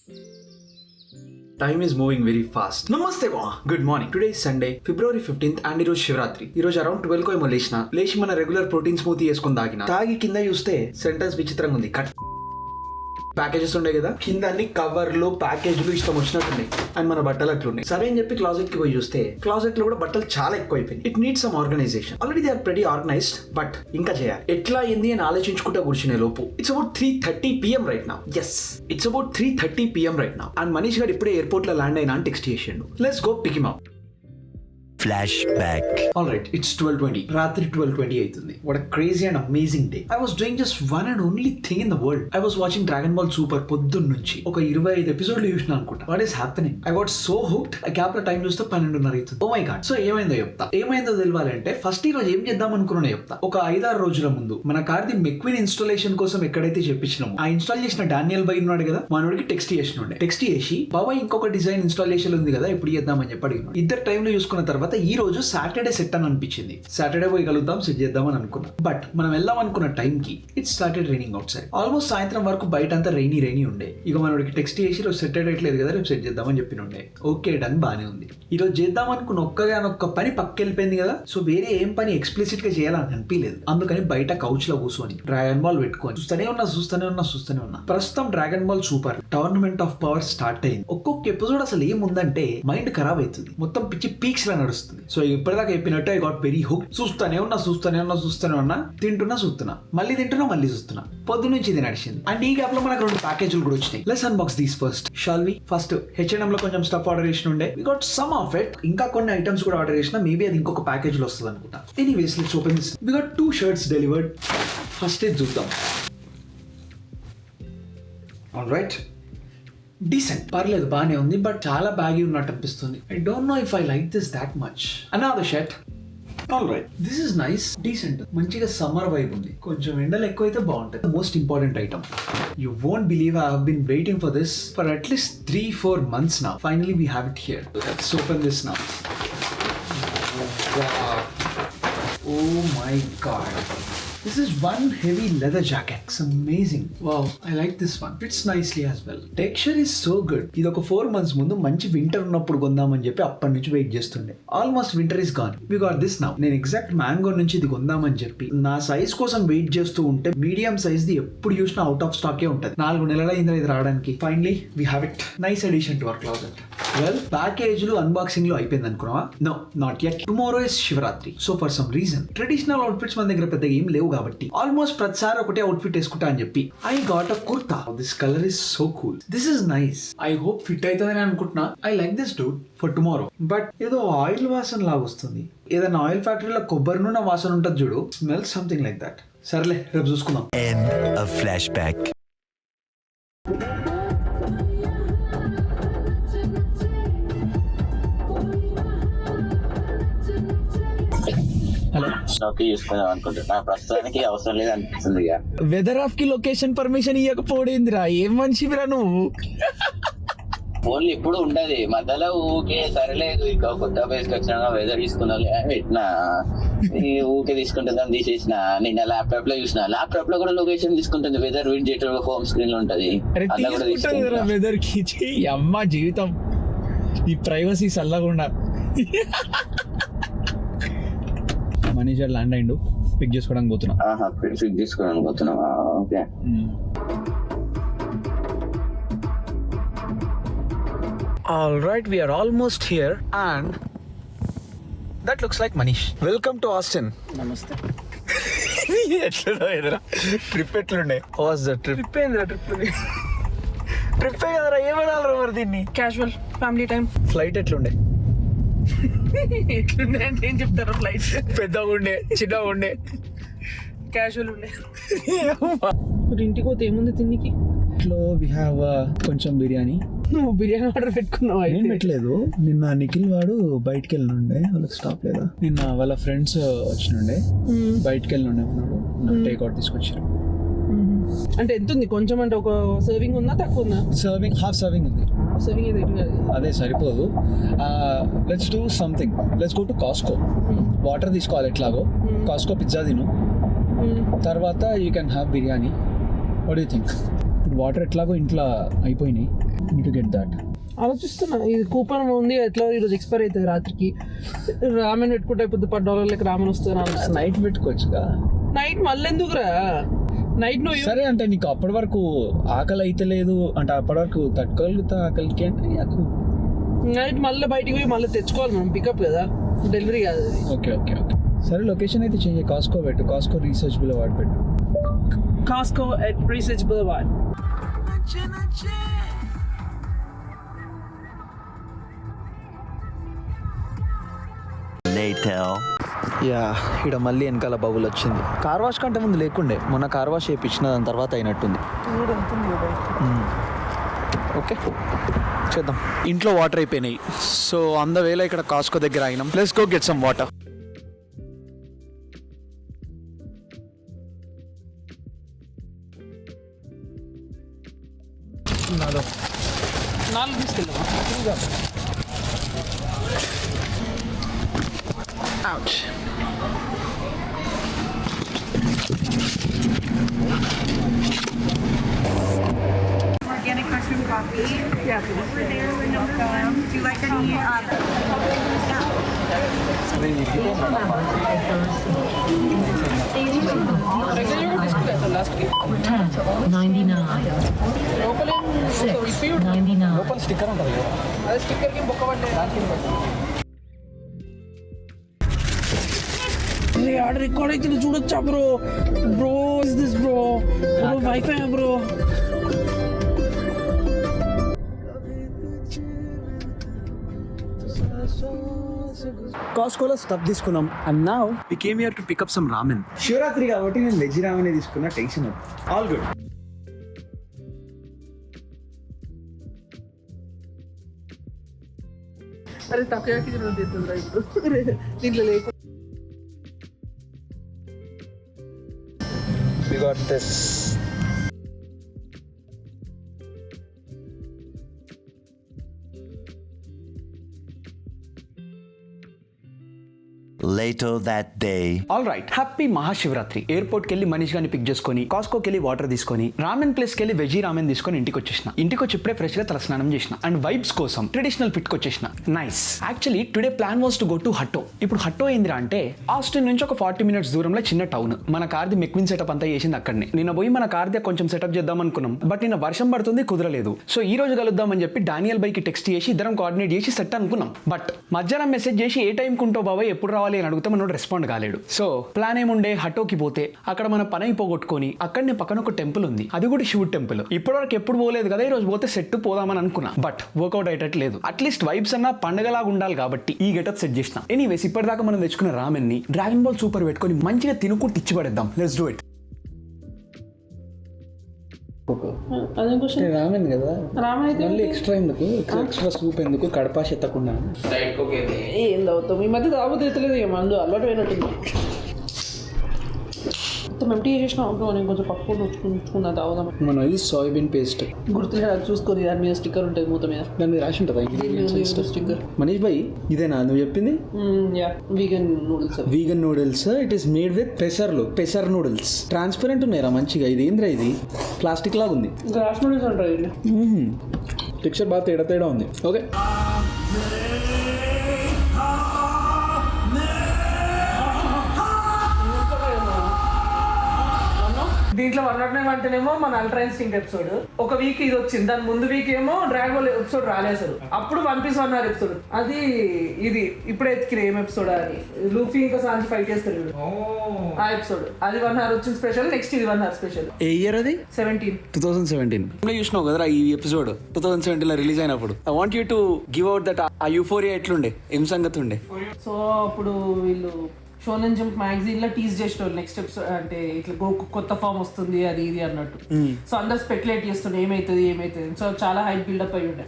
Time is moving very fast. Namaste ba. Good morning. Today is Sunday, February 15th and ఈరోజు శివరాత్రి. ఈరోజు around 12 ఏమో లేచి మన regular protein smoothie వేసుకొని తాగి కింద చూస్తే సెంటెన్స్ విచిత్రంగా ఉంది. ప్యాకేజెస్ ఉండే కదా, కింద అన్ని కవర్లు ప్యాకేజ్లు ఇష్టం వచ్చినట్టున్నాయి అండ్ మన బట్టలు అట్లున్నాయి. సరే అని చెప్పి క్లాజెట్ కి పోయి చూస్తే క్లాజెట్ లో కూడా బట్టలు చాలా ఎక్కువ అయిపోయింది. It needs some organization. Already they are pretty organized, but ఇంకా చేయాలి. ఎట్లా ఏంది అని ఆలోచించుకుంటా కూర్చునే లోపు it's about 3:30 PM right now. It's about 3:30 PM right now. And Manish గారు ఇప్పుడే ఎయిర్పోర్ట్ లో ల్యాండ్ అయినా అని టెక్స్ట్ చేసిండు. Let's go pick him up. Flashback. Alright, it's 12:20. రాత్రి 12:20 అవుతుంది. What a crazy and amazing day. I was doing just one and only thing in the world. I was watching Dragon Ball Super పొద్దున్న నుంచి ఒక 25 ఎపిసోడ్లు చూసిన అనుకుంటా. What is happening? I got so hooked. ఆ gap లో time చూస్తే 12:30 అవుతుంది. Oh my god. సో ఏమైందో చెప్తా. ఏమైందో తెలియాలంటే ఫస్ట్ ఈ రోజు ఏం చేద్దాం అనుకున్నా చెప్తా. ఒక 5-6 రోజుల ముందు మన కార్ది మెక్విన్ ఇన్స్టాలేషన్ కోసం ఎక్కడైతే చెప్పించినామో ఆ ఇన్స్టాల్ చేసిన డానియల్ బై ఉన్నాడు కదా, మనోడికి టెక్స్ట్ చేసి బాబాయ్ ఇంకొక డిజైన్ ఇన్స్టాలేషన్ ఉంది కదా ఇప్పుడు చేద్దామని చెప్పి అడిగినాడు. ఇద్దరు టైంలో చూసుకున్న తర్వాత ఈ రోజు సాటర్డే సెట్ అని అనిపించింది. సాటర్డే పోయి కలుద్దాం, సెట్ చేద్దామని అనుకున్నా. బట్ మనం వెళ్దాం అనుకున్న టైం కి it started raining out side. Almost సాయంత్రం వరకు బయట అంతా రైనీ ఉండే. ఇక మనోడికి టెక్స్ట్ చేసి రోజు సెట్ అయ్యట్లేదు కదా, రేపు సెట్ చేద్దామని చెప్పినుండే. ఓకే డన్, బానే ఉంది. ఈ రోజు చేద్దాం అనుకున్న ఒక్క పని పక్కెళ్ళిపోయింది కదా. సో వేరే ఏం పని ఎక్స్ప్లిసిట్ గా చేయాలని అనిపించలేదు. అందుకని బయట కౌచ్ లో కూర్చొని డ్రాగన్ బాల్ పెట్టుకొని చూస్తూనే ఉన్నా. ప్రస్తుతం dragon Ball super tournament of power start అయింది. ఒక్కొక్క ఎపిసోడ్ అసలు ఏముందంటే మైండ్ ఖరాబ్ అవుతుంది, మొత్తం పిచ్చి పీక్స్ లా నడుస్తుంది. సో ఇప్పటిదాకా చెప్పినట్టు ఐ గాట్ వెరీ హుక్. చూస్తూనే ఉన్నా, చూస్తున్నా, మళ్ళీ చూస్తున్నా. పొద్దు నుంచి ఇది నడిచింది. అండ్ ఈ గ్యాప్ లో మనకు 2 ప్యాకేజీలు కూడా వచ్చినాయి. Let's unbox these first. Shall we? First H&M లో కొంచెం స్టఫ్ ఆర్డర్ చేసిన ఉండే. We got some of it. ఇంకా కొన్ని ఐటమ్స్ కూడా ఆర్డర్ చేసిన. మేబీ అది ఇంకొక ప్యాకేజ్ లో వస్తుంది అనుకుంటా. Anyways let's open this. We got 2 shirts delivered. First ఇది చూద్దాం. ఆల్రైట్, డీసెంట్, పర్లేదు, బానే ఉంది. బట్ చాలా బ్యాగీ ఉన్నట్టు అనిపిస్తుంది. I don't know if I like this that much. Another shirt. Alright, this is nice, decent, మంచిగా సమ్మర్ వైబ్ ఉంది. కొంచెం ఎండలు ఎక్కువైతే బాగుంటుంది. Most important item, you won't believe I have been waiting for this for at least 3-4 months now. Finally we have it here. Let's open this now. Wow. Oh my god. This is one heavy leather jacket. It's amazing. Wow, I like this one. Fits nicely as well. Texture is so good. ఇది ఒక 4 months ముందు మంచి winter ఉన్నప్పుడు కొందామని చెప్పి అప్పటి నుంచి wait చేస్తుండే. Almost winter is gone. We got this now. నేను ఎగ్జాక్ట్ మ్యాంగో నుంచి ఇది కొందామని చెప్పి నా సైజ్ కోసం వెయిట్ చేస్తూ ఉంటే మీడియం సైజ్ ది ఎప్పుడు చూసినా అవుట్ ఆఫ్ స్టాకే ఉంటుంది. 4 నెలల అయింది ఇది రావడానికి. Finally we have it. Nice addition to our closet. Well, ప్యాకేజ్లు అన్బాక్సింగ్ లో అయిపోయింది అనుకున్నావా? No, not yet. Tomorrow is Shivaratri. So for some reason traditional outfits మన దగ్గర పెద్దగా ఏం లేవు కాబట్టి ఆల్మోస్ట్ ప్రతిసారి ఒకటే అవుట్ఫిట్ వేసుకుంటా అని చెప్పి I got a kurta. This colour is so cool. This is nice. I hope fit అవుతుందని అనుకుంటున్నా. I like this Dude for tomorrow. But ఏదో ఆయిల్ వాసన లాగా వస్తుంది. ఏదైనా ఆయిల్ ఫ్యాక్టరీలో కొబ్బరి నూనె వాసన ఉంటుంది చూడు, స్మెల్ సంథింగ్ లైక్ దట్. సర్లే, రేపు చూసుకుందాం. End of flashback. ప్రస్తుతానికి అవసరం లేదు అనిపిస్తుంది. వెదర్ ఆఫ్ కి లొకేషన్ పర్మిషన్ ఇవ్వకపోయిందిరా, ఏం మనిషిరా నువ్వు? ఫోన్లు ఇప్పుడు ఉండదు, మధ్యలో ఊకే సరేలేదు ఇక కొత్త ప్లేస్కి వచ్చినా వెదర్ తీసుకున్నా పెట్టినా ఊకే తీసుకుంటుందని తీసేసిన. నిన్న ల్యాప్టాప్ లో చూసిన, ల్యాప్టాప్ లో కూడా లొకేషన్ తీసుకుంటుంది. వెదర్ విడ్జెట్ హోమ్ స్క్రీన్ లో ఉంటది. వెదర్ కి అమ్మ జీవితం, ఈ ప్రైవసీ సల్లకుండా. మనీజర్ ల్యాండ్ అయిండు, పిక్ చేసుకోవడానికి పోతున్నా. పిక్ చేసుకోవడానికి పోతున్నా. Okay, all right, we are almost here and that looks like Manish. Welcome to Austin. నమస్తే. ఎట్లున్నా ఎదురా ట్రిప్ ఎట్లుండే? Was the trip? ట్రిప్ కదరా, ఏమనాలరా మరి దీన్ని? Casual family time. ఫ్లైట్ ఎట్లుండే? ఎట్లుండే అంటే ఏం చెప్తారా? ఫ్లైట్ పెద్దగా ఉండే, చిన్నగా ఉండే, క్యాజువల్ ఉండే. ఇంటికి పోతే ఏముంది తిన్నికి? ఇంట్లో వి హ్యావ్ కొంచెం బిర్యానీ. నువ్వు బిర్యానీ ఆర్డర్ పెట్టుకున్నావు? ఏం పెట్టలేదు. నిన్న నిఖిల్ వాడు బయటకు వెళ్ళినుండే, వాళ్ళకి స్టాప్ లేదా. నిన్న వాళ్ళ ఫ్రెండ్స్ వచ్చినుండే, బయటకు వెళ్ళినుండే, ఉన్నాడు, టేక్అవుట్ తీసుకొచ్చారు. అంటే ఎంత ఉంది? కొంచెం అంటే ఒక సర్వింగ్ ఉందా, తక్కువ ఉందా? సర్వింగ్, హాఫ్ సర్వింగ్ ఉంది. సర్వింగ్ అదే సరిపోదు. Let's do something. Let's go to Costco. Water తీసుకోవాలి ఎట్లాగో. కాస్కో పిజ్జా తిను, తర్వాత you can have biryani. What do think? Water ఎట్లాగో ఇంట్లో అయిపోయినాయి. To get that. ఆలోచిస్తున్నా, ఇది కూపన్ ఉంది ఎట్లా ఈరోజు ఎక్స్పైర్ అవుతుంది రాత్రికి, రామెన్ పెట్టుకుంటే అయిపోతుంది $10 రామెన్ వస్తుంది. నైట్ పెట్టుకోవచ్చుగా. నైట్ మళ్ళీ ఎందుకురా, నైట్ నువ్వు సరే అంటే నీకు అప్పటి వరకు ఆకలి అయితే లేదు అంటే అప్పటి వరకు తట్టుకోగలుగుతా ఆకలికి అంటే నాకు నైట్ మళ్ళీ బయటికి పోయి మళ్ళీ తెచ్చుకోవాలి మనం, పికప్ కదా, డెలివరీ కాదు అది. ఓకే ఓకే ఓకే సరే లొకేషన్ అయితే చేంజ్ కాస్కో పెట్టు, కాస్కో రీసెర్చ్ బులవార్డ్ పెట్టు. Costco at research boulevard. Later. Yeah ఇక్కడ మళ్ళీ వెనకాల బబుల్ వచ్చింది. కార్ వాష్ కంటే ముందు లేకుండే, మొన్న కార్ వాష్ చేయించిన దాని తర్వాత అయినట్టుంది. ఓకే చేద్దాం. ఇంట్లో వాటర్ అయిపోయినాయి, సో అంద వేళ ఇక్కడ కాస్కో దగ్గర ఆగినాం. Let's go get some water. నాలుగు తీసుకెళ్ళామా? Ouch. Organic mushroom coffee. Yeah, please. Over there, window welcome. Do you like any? రెగ్యులర్గా తీసుకురా సార్ లాస్ట్కి. 99, లోపల 699. లోపల స్టిక్కర్ ఉంటుంది కదా. అదే స్టిక్కర్కి బొక్క పడ్డాయి. ఆర్డర్ రికార్డ్ అయితే చూడొచ్చా bro? Bro is this bro? Wifi bro. కాస్కోలో స్టఫ్ తీసుకున్నాం and now we came here to pick up some ramen. Shivaratri కాబట్టి నేను వెజ్ రామెన్ తీసుకున్నా, టెన్షన్ ఆల్ గుడ్. అరే తక్కువకి తిరుగుతుందిరా ఇప్పుడు దీంట్లో లేకుండా. We got this. Later that day. All right, happy Mahashivratri. ఎయిర్పోర్ట్కి వెళ్ళి మనీష్ గారిని పిక్ చేసుకొని కాస్కోకి వెళ్ళి వాటర్ తీసుకొని రామెన్ ప్లేస్కి వెళ్ళి వెజీ రామెన్ తీసుకొని ఇంటికి వచ్చేసిన. ఇంటికి వచ్చి ఇప్పుడే ఫ్రెష్గా తలస్నానం చేసిన అండ్ వైబ్స్ కోసం ట్రెడిషనల్ ఫిట్కి వచ్చేసిన. Nice. Actually today plan was to go to Hatto. ఇప్పుడు హట్టో ఏందిరా అంటే ఆస్టిన్ నుంచి ఒక 40 minutes దూరంలో చిన్న టౌన్. మన కార్ది మెక్విన్ సెటప్ అంతా చేసింది అక్కడనే. నిన్న పోయి మన కార్ది కొంచెం సెటప్ చేద్దాం అనుకున్నాం, బట్ నిన్న వర్షం పడుతుంది, కుదరలేదు. సో ఈ రోజు కలుద్దామని చెప్పి డానియల్ బైకి టెక్స్ట్ చేసి ఇద్దరం కోఆర్డినేట్ చేసి సెట్ అనుకున్నాం. బట్ మధ్యాహ్నం మెసేజ్ చేసి ఏ టైంకి ఉంటావు బాబాయ్, ఎప్పుడు రావాలి అని అడిగితే మనోడు రెస్పాండ్ కాలేడు. సో ప్లాన్ ఏముండే, హట్టోకి పోతే అక్కడ మన పని అయిపోగొట్టుకొని అక్కడనే పక్కన ఒక టెంపుల్ ఉంది, అది కూడా శివుడు టెంపుల్. ఇప్పటివరకు ఎప్పుడు పోలేదు కదా, ఈ రోజు పోతే సెట్ పోదామని అనుకున్నా, బట్ వర్కౌట్ అయ్యేటట్లేదు. అట్లీస్ట్ వైబ్స్ అన్నా పండగలాగా ఉండాలి కాబట్టి ఈ గెటప్ సెట్ చేసిన. ఎనీవేస్ ఇప్పటిదాకా మనం తెచ్చుకున్న రామెన్ ని డ్రాగన్ బాల్ సూపర్ పెట్టుకొని మంచిగా తినుకుంటూ ఇచ్చి పడేద్దాం. Let's do it. అదే క్వశ్చన్. రామెన్ కదా, రామెన్ అయితే మళ్ళీ ఎక్స్ట్రా ఎందుకు, ఎక్స్ట్రా సూప్ ఎందుకు, కడపా చెత్తకుండా. ఏం తాగుతాం ఈ మధ్య, తాగుతుంది ఎత్తలేదు ఏమో, అందులో అలవాటు అయినట్టుంది. మొత్తం ఎంటీ చేసేసిన బ్రో. నేను కొంచెం పప్పు ఉంచుకున్నా తాగుదాం. మన ఇది సోయాబీన్ పేస్ట్ గుర్తులేదు, అది చూసుకొని దాని మీద స్టిక్కర్ ఉంటుంది మూత మీద. దాని మీద రాసి ఉంటుంది స్టిక్కర్. మనీష్ భాయ్ ఇదేనా నువ్వు చెప్పింది? Yeah, vegan noodles. Vegan noodles. It is made with పెసర్ నూడిల్స్. ట్రాన్స్పరెంట్ ఉన్నాయిరా మంచిగా. ఇది ఏంద్రా, ఇది ప్లాస్టిక్ లాగా ఉంది. గ్లాస్ నూడిల్స్ అంటారు. టెక్స్చర్ బాగా తేడా ఉంది. ఓకే దీంట్లో 109 అంటేనేమో మన అల్ట్రా ఇన్స్టింక్ట్ ఎపిసోడ్ ఒక వీక్ ఇది వచ్చింది, దాని ముందు వీక్ ఏమో డ్రాగన్ బాల్ ఎపిసోడ్ రాలేదు అసలు. అప్పుడు 1 Piece 1 hour ఎపిసోడ్, అది ఇది ఇప్పుడు ఎత్తికిన ఏం ఎపిసోడ్ అని, లూఫీ ఇంకా సాంజి ఫైట్ చేస్తారు ఆ ఎపిసోడ్. అది 1 hour వచ్చింది స్పెషల్. నెక్స్ట్ ఇది 1 hour స్పెషల్. ఏ ఇయర్ అది? 2017 చూసినావు కదరా ఈ ఎపిసోడ్ 2017 లో రిలీజ్ అయినప్పుడు. I want you to give out that ఆ యూఫోరియా ఎట్లుండే, ఏం సంగతి ఉండే. సో అప్పుడు వీళ్ళు షోనెన్ జంప్ మ్యాగజైన్ లో టీజ్ చేసేవాళ్ళు నెక్స్ట్ ఎపిసోడ్ అంటే ఇట్లా కొత్త ఫామ్ వస్తుంది అది ఇది అన్నట్టు. సో అందరు స్పెక్యులేట్ చేస్తుండే ఏమైతుంది. సో చాలా హైప్ బిల్డప్ అయి ఉండే.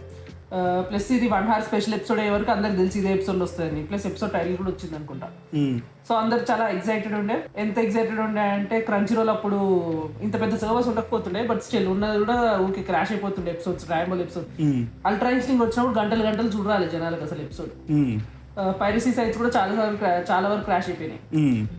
ప్లస్ ఇది 1 hour స్పెషల్ ఎపిసోడ్ అయ్యే వరకు అందరికి తెలిసి ఇదే ఎపిసోడ్ వస్తుందని. ప్లస్ ఎపిసోడ్ టైటిల్ కూడా వచ్చింది అనుకుంటా. సో అందరు చాలా ఎక్సైటెడ్ ఉండే. ఎంత ఎక్సైటెడ్ ఉండే అంటే క్రంచీ రోల్ అప్పుడు ఇంత పెద్ద సర్వర్స్ ఉండకపోతుండే, బట్ స్టిల్ ఉన్నది కూడా ఊకే క్రాష్ అయిపోతుండే episodes. Dragon Ball episode ultra instinct వచ్చినప్పుడు గంటలు చూడాలి జనాలకు అసలు ఎపిసోడ్. పైరసీ సైట్స్ కూడా చాలా వరకు క్రాష్ అయిపోయినాయి.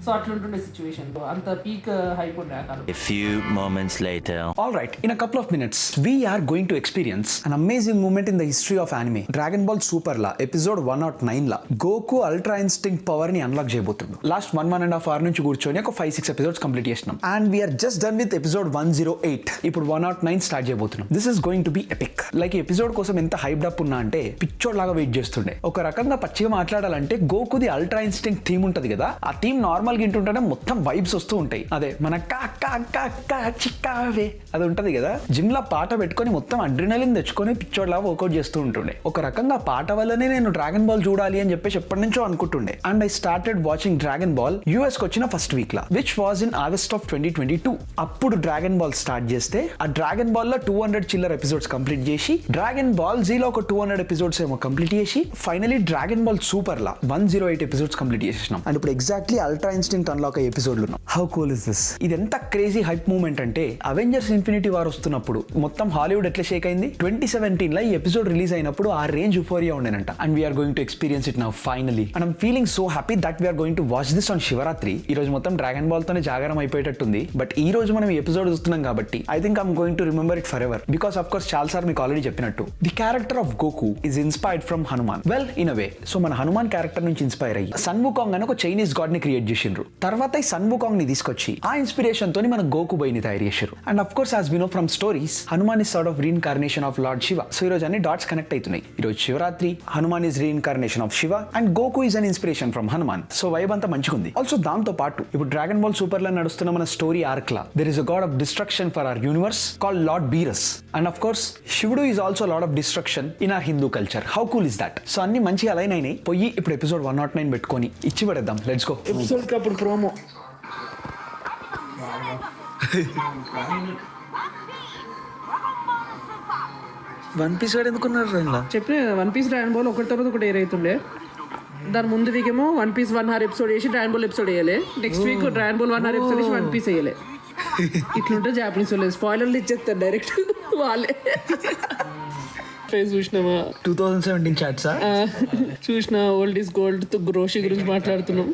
సో అట్లుంటుండే సిచ్యువేషన్, అంత పీక్ హైప్ ఉండే ఆ కాలం. A few moments later. All right, in a couple of minutes, we are going to experience an amazing moment in the history of anime. Dragon Ball Super la episode 109 la Goku Ultra Instinct power ni unlock చేయబోతున్నాం. Last 1.5 hour నుంచి కూర్చొని ఒక 5-6 episodes complete చేసినాం. And we are just done with episode 108. ఇప్పుడు 109 start చేయబోతున్నాం. This is going to be epic. Like ఈ episode కోసం ఎంత హైప్డ్ అప్ ఉన్నా అంటే పిచ్చోడ్ లాగా వెయిట్ చేస్తుండే. ఒక రకంగా పచ్చిగా మాట్లాడాలంటే గోకుది అల్ట్రా ఇన్స్టింక్ట్ థీమ్ ఉంటది కదా, ఆ థీమ్ నార్మల్ గా వింటుంటేనే మొత్తం వైబ్స్ వస్తూ ఉంటాయి. అదే మన చిక్కావే అది ఉంటది కదా, జిమ్ లో పాట పెట్టుకొని మొత్తం అడ్రినలిన్ తెచ్చుకొని పిచ్చోడ్లా వర్కౌట్ చేస్తూ ఉంటుండే. ఒక రకంగా పాట వల్లనే నేను డ్రాగన్ బాల్ చూడాలి అని చెప్పేసి ఎప్పటి నుంచో అనుకుంటుండే. And I started watching Dragon Ball US కి వచ్చిన ఫస్ట్ వీక్ లా, which was in August of 2022. అప్పుడు డ్రాగన్ బాల్ స్టార్ట్ చేస్తే ఆ డ్రాగన్ బాల్ లో 200 చిల్లర్ ఎపిసోడ్స్ కంప్లీట్ చేసి, డ్రాగన్ బాల్ జీలో ఒక 200 ఎపిసోడ్స్ ఏమో కంప్లీట్ చేసి, ఫైనలీ డ్రాగన్ బాల్ సూపర్ లా 108 ఎపిసోడ్స్ కంప్లీట్ చేసేసినాం. అండ్ ఇప్పుడు ఎగ్జాక్ట్లీ అల్ట్రా ఇన్స్టింక్ట్ అన్లాక్ అయ్యే ఎపిసోడ్లు ఉన్నాం. How cool is this? ఇది ఎంత క్రేజీ హైప్ మూమెంట్ అంటే, అవెంజర్స్ ఇన్ఫినిటీ వార్ వస్తున్నప్పుడు మొత్తం హాలీవుడ్ ఎట్లా షేక్ అయింది, 2017 లో ఈ ఎపిసోడ్ రిలీజ్ అయినప్పుడు ఆ రేంజ్ యూఫోరియా ఉండేనంట. And we're going to experience it now finally. And I'm feeling so happy that we're going to watch this on Shivaratri. ఈ రోజు మొత్తం డ్రాగన్ బాల్ తోనే జాగారం అయిపోయేటట్టుంది. బట్ ఈ రోజు మనం ఈ ఎపిసోడ్ చూస్తున్నాం కాబట్టి I think I'm going to remember it forever. Because of course చాలా సార్ మీకు ఆల్రెడీ చెప్పినట్టు, the character of Goku is inspired from Hanuman. Well, in a way. So మన హనుమాన్ క్యారెక్టర్ నుంచి ఇన్స్పైర్ అయ్యి సన్ వుకాంగ్ అని ఒక చైనీస్ గాడ్ ని క్రియేట్ చేసిండ్రు. తర్వాత ఈ సన్ వుకాంగ్ ని తీసుకొచ్చి ఆ ఇన్స్పిరేషన్ తోని మన గోకు బై ని తయారు చేశారు. And of course, as we know from stories, Hanuman is sort of reincarnation of lord Shiva. So ఈ రోజు అన్ని డాట్స్ కనెక్ట్ అవుతున్నాయి. ఈ రోజు Shivaratri, Hanuman is reincarnation of Shiva and Goku is an inspiration from Hanuman. So vibe అంతా మంచిగా ఉంది. ఆల్సో దాంతో పాటు ఇప్పుడు డ్రాగన్ బాల్ సూపర్ లో నడుస్తున్న మన స్టోరీ ఆర్క్ లా there is a god of destruction for our universe called lord Beerus. And of course శివుడు is also lord of destruction in our Hindu culture. How cool is that? So అన్ని మంచిగా align అయినాయి. పోయి ఇప్పుడు episode 109 పెట్టుకొని ఇచ్చి పడేద్దాం. Let's go. ఎపిసోడ్ కి అప్పుడు ప్రోమో వన్ పీస్ వాడు ఎందుకున్నారు ఇలా చెప్పిన వన్ పీస్ డ్రాగన్ బాల్ ఒకటి తర్వాత ఒకటి ఏరైతుండే. దాని ముందు వీక్ ఏమో వన్ పీస్ 1 hour ఎపిసోడ్ వేసి డ్రాగన్ బాల్ ఎపిసోడ్ వేయాలి. Next week dragon ball 1 hour episode వేసి వన్ పీస్ వేయాలి. ఇట్లుంటే జాపనీస్ వాళ్ళు స్పాయిలర్లు ఇచ్చేస్తారు డైరెక్ట్ వాళ్ళే. ఫేస్ చూసినామా 2017 చాట్సా? చూసిన ఓల్డ్ ఈస్ గోల్డ్ గ్రోషి గురించి మాట్లాడుతున్నాం.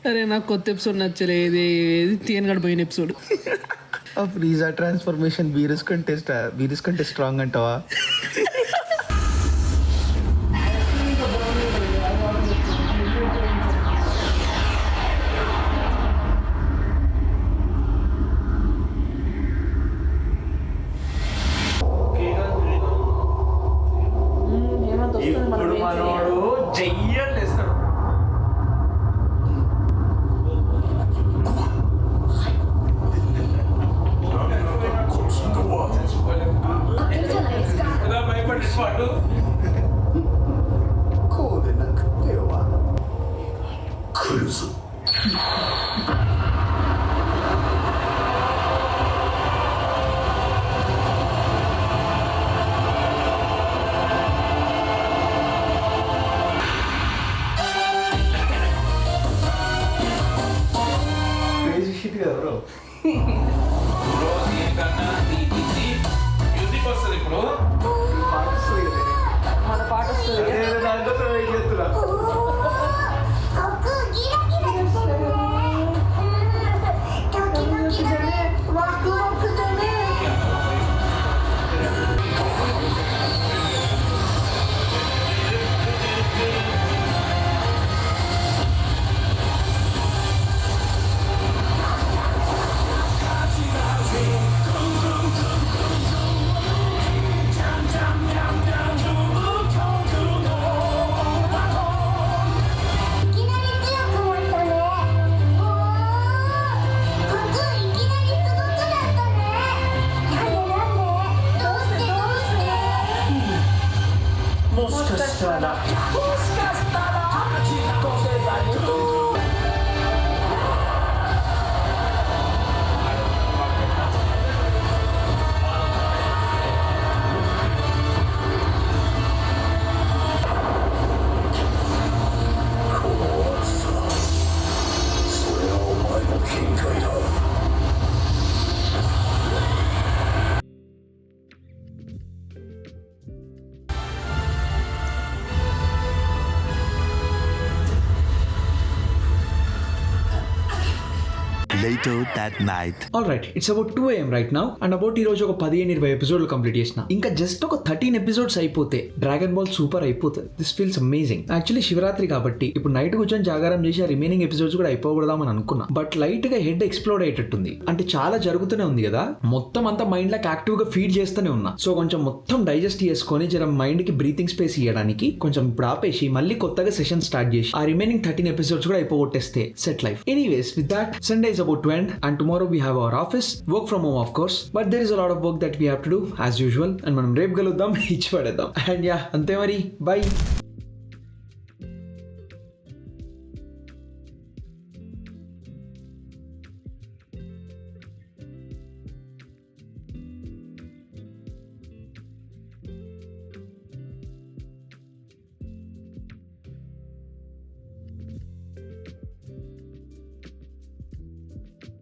అరే నాకు కొత్త ఎపిసోడ్ నచ్చలేదు, ఏది తీయన్ గడిపోయిన ఎపిసోడ్. ఆ ఫ్రీజా ట్రాన్స్ఫర్మేషన్ వీరస్ కంటే స్ట్రాంగ్ అంటావా? ఇప్పుడు మనోడు చెయ్యలు వేస్తాడు. భయపడేవాడు మ్యూజిక్ వస్తుంది ఇప్పుడు. మన పాట వస్తుంది. Later that night. All right, it's about 2 AM right now and about ఈ రోజు ఒక 15-20 ఎపిసోడ్లు కంప్లీట్ చేసిన. ఇంకా జస్ట్ ఒక 13 ఎపిసోడ్స్ అయిపోతే డ్రాగన్ బాల్ సూపర్ అయిపోతుంది. This feels amazing. Actually Shivaratri కాబట్టి ఇప్పుడు నైట్ కూర్చొని జాగారం చేసి ఆ రిమైనింగ్ ఎపిసోడ్స్ కూడా అయిపోకూడదామని అనుకున్నా. బట్ లైట్ గా హెడ్ ఎక్స్ప్లోడ్ అయ్యేటట్టుంది. అంటే చాలా జరుగుతూనే ఉంది కదా, మొత్తం అంతా మైండ్ లాక్ యాక్టివ్ గా ఫీడ్ చేస్తూనే ఉన్నా. సో కొంచెం మొత్తం డైజెస్ట్ చేసుకొని జర మైండ్ కి బ్రీతింగ్ స్పేస్ ఇవ్వడానికి కొంచెం ఇప్పుడు ఆపేసి మళ్ళీ కొత్తగా సెషన్ స్టార్ట్ చేసి ఆ రిమైనింగ్ 13 ఎపిసోడ్స్ కూడా అయిపోగొట్టేస్తే set life. Anyways, with that Sunday is about to end and tomorrow we have our office work from home of course, but there is a lot of work that we have to do as usual and మనం రేపు కలుద్దాం, ఇచ్చి పడేద్దాం. And yeah, అంతే మరి, by.